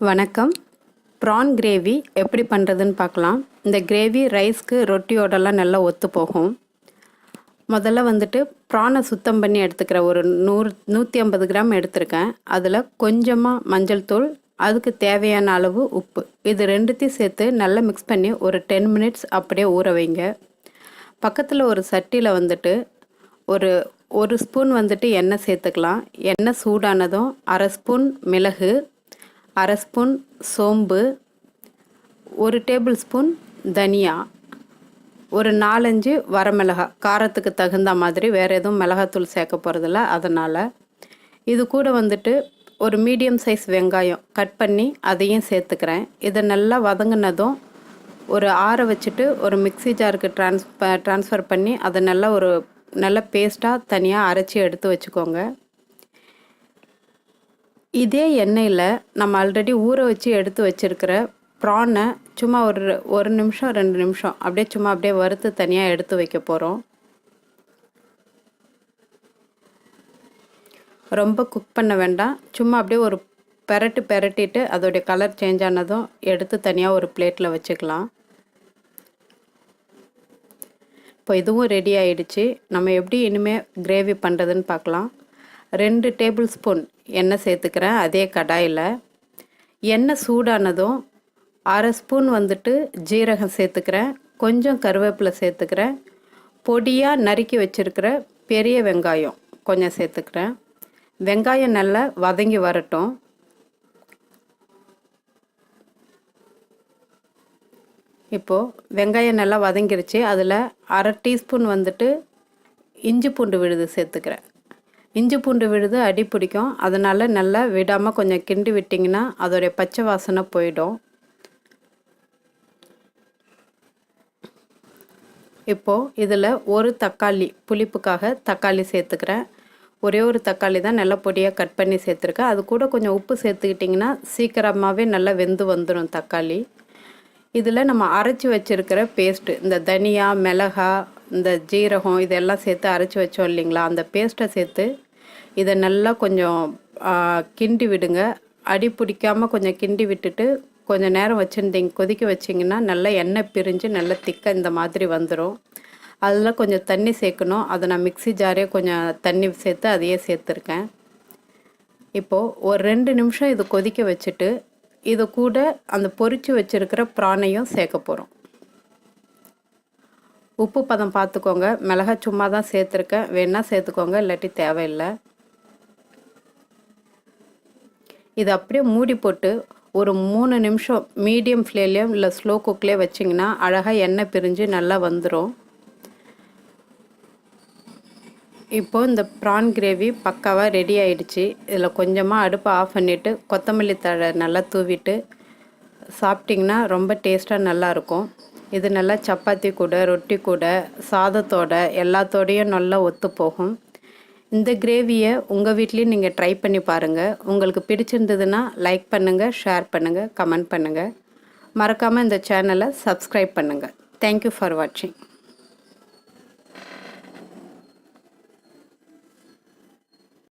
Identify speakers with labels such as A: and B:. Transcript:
A: வணக்கம். Prawn gravy எப்படி பண்ணுறதுன்னு பார்க்கலாம். இந்த கிரேவி ரைஸ்க்கு ரொட்டியோடலாம் நல்லா ஒத்து போகும். முதல்ல வந்துட்டு ப்ரானை சுத்தம் பண்ணி எடுத்துக்கிறேன். ஒரு 150 கிராம் எடுத்திருக்கேன். அதில் கொஞ்சமாக மஞ்சள் தூள், அதுக்கு தேவையான அளவு உப்பு, இது ரெண்டுத்தையும் சேர்த்து நல்லா மிக்ஸ் பண்ணி ஒரு 10 மினிட்ஸ் அப்படியே ஊற வைங்க. பக்கத்தில் ஒரு சட்டியில் வந்துட்டு ஒரு ஸ்பூன் வந்துட்டு எண்ணெய் சேர்த்துக்கலாம். எண்ணெய் சூடானதும் 1/2 ஸ்பூன் மிளகு, 1/2 ஸ்பூன் சோம்பு, 1 டேபிள் ஸ்பூன் தனியா, ஒரு 4-5 வரமிளகாய், காரத்துக்கு தகுந்த மாதிரி, வேறு எதுவும் மிளகாத்தூள் சேர்க்க போகிறதில்ல. அதனால் இது கூட வந்துட்டு ஒரு மீடியம் சைஸ் வெங்காயம் கட் பண்ணி அதையும் சேர்த்துக்கிறேன். இதை நல்லா வதங்கினதும் ஒரு ஆற வச்சுட்டு ஒரு மிக்ஸி ஜாருக்கு ட்ரான்ஸ்ஃபர் பண்ணி அதை நல்ல பேஸ்ட்டாக தனியாக அரைச்சி எடுத்து வச்சுக்கோங்க. இதே எண்ணெயில் நம்ம ஆல்ரெடி ஊற வச்சு எடுத்து வச்சுருக்கிற ப்ரானை சும்மா ஒரு நிமிஷம் 2 நிமிஷம் அப்படியே வறுத்து தனியாக எடுத்து வைக்க போகிறோம். ரொம்ப குக் பண்ண வேண்டாம். சும்மா அப்படியே ஒரு பெரட்டிட்டு அதோடைய கலர் சேஞ்ச் ஆனதும் எடுத்து தனியாக ஒரு பிளேட்டில் வச்சுக்கலாம். இப்போ இதுவும் ரெடி ஆகிடுச்சு. நம்ம எப்படி இனிமேல் கிரேவி பண்ணுறதுன்னு பார்க்கலாம். 2 டேபிள் ஸ்பூன் எண்ணெய் சேர்த்துக்கிறேன். அதே கடாயில் எண்ணெய் சூடானதும் 1/2 ஸ்பூன் வந்துட்டு ஜீரகம் சேர்த்துக்கிறேன். கொஞ்சம் கருவேப்பிலை சேர்த்துக்கிறேன். பொடியாக நறுக்கி வச்சுருக்கிற பெரிய வெங்காயம் கொஞ்சம் சேர்த்துக்கிறேன். வெங்காயம் நல்லா வதங்கி வரட்டும். இப்போது வெங்காயம் நல்லா வதங்கிருச்சு. அதில் 1/2 டீஸ்பூன் வந்துட்டு இஞ்சி பூண்டு விழுது சேர்த்துக்கிறேன். இஞ்சி பூண்டு விழுது அடி பிடிக்கும். அதனால் நல்லா விடாமல் கொஞ்சம் கிண்டி விட்டிங்கன்னா அதோடைய பச்சை வாசனை போயிடும். இப்போது இதில் ஒரு தக்காளி, புளிப்புக்காக தக்காளி சேர்த்துக்கிறேன். ஒரே ஒரு தக்காளி தான் நல்லா பொடியாக கட் பண்ணி சேர்த்துருக்கேன். அது கூட கொஞ்சம் உப்பு சேர்த்துக்கிட்டிங்கன்னா சீக்கிரமாகவே நல்லா வெந்து வந்துடும் தக்காளி. இதில் நம்ம அரைச்சி வச்சுருக்கிற பேஸ்ட்டு, இந்த தனியா, மிளகா, இந்த ஜீரகம் இதெல்லாம் சேர்த்து அரைச்சி வச்சோம் இல்லைங்களா, அந்த பேஸ்ட்டை சேர்த்து இதை நல்லா கொஞ்சம் கிண்டி விடுங்க. அடி பிடிக்காமல் கொஞ்சம் கிண்டி விட்டுட்டு கொஞ்சம் நேரம் கொதிக்க வச்சிங்கன்னா நல்லா எண்ணெய் பிரிஞ்சு நல்லா திக்காக இந்த மாதிரி வந்துடும். அதில் கொஞ்சம் தண்ணி சேர்க்கணும். அதை நான் மிக்ஸி ஜாரே கொஞ்சம் தண்ணி சேர்த்து அதையே சேர்த்துருக்கேன். இப்போது ஒரு 2 நிமிஷம் இது கொதிக்க வச்சுட்டு இது கூட அந்த பொரிச்சு வச்சுருக்கிற ப்ரானையும் சேர்க்க போகிறோம். உப்பு பதம் பார்த்துக்கோங்க. மிளகாய் சும்மா தான் சேர்த்துருக்கேன், வேணால் சேர்த்துக்கோங்க, இல்லாட்டி தேவையில்லை. இது அப்படியே மூடி போட்டு ஒரு 3 நிமிஷம் மீடியம் ஃப்ளேம்லேயும் இல்லை ஸ்லோ குக்லேயே வச்சிங்கன்னா அழகாக எண்ணெய் பிரிஞ்சு நல்லா வந்துடும். இப்போது இந்த ப்ரான் கிரேவி பக்காவாக ரெடி ஆகிடுச்சு. இதில் கொஞ்சமாக அடுப்பை ஆஃப் பண்ணிவிட்டு கொத்தமல்லி தழை நல்லா தூவிட்டு சாப்பிட்டிங்கன்னா ரொம்ப டேஸ்ட்டாக நல்லாயிருக்கும். இது நல்லா சப்பாத்தி கூட, ரொட்டி கூட, சாதத்தோட எல்லாத்தோடையும் நல்லா ஒத்து போகும். இந்த கிரேவியை உங்கள் வீட்லேயும் நீங்கள் ட்ரை பண்ணி பாருங்கள். உங்களுக்கு பிடிச்சிருந்ததுன்னா லைக் பண்ணுங்கள், ஷேர் பண்ணுங்கள், கமெண்ட் பண்ணுங்கள். மறக்காமல் இந்த சேனலை சப்ஸ்கிரைப் பண்ணுங்கள். தேங்க்யூ ஃபார் வாட்சிங்.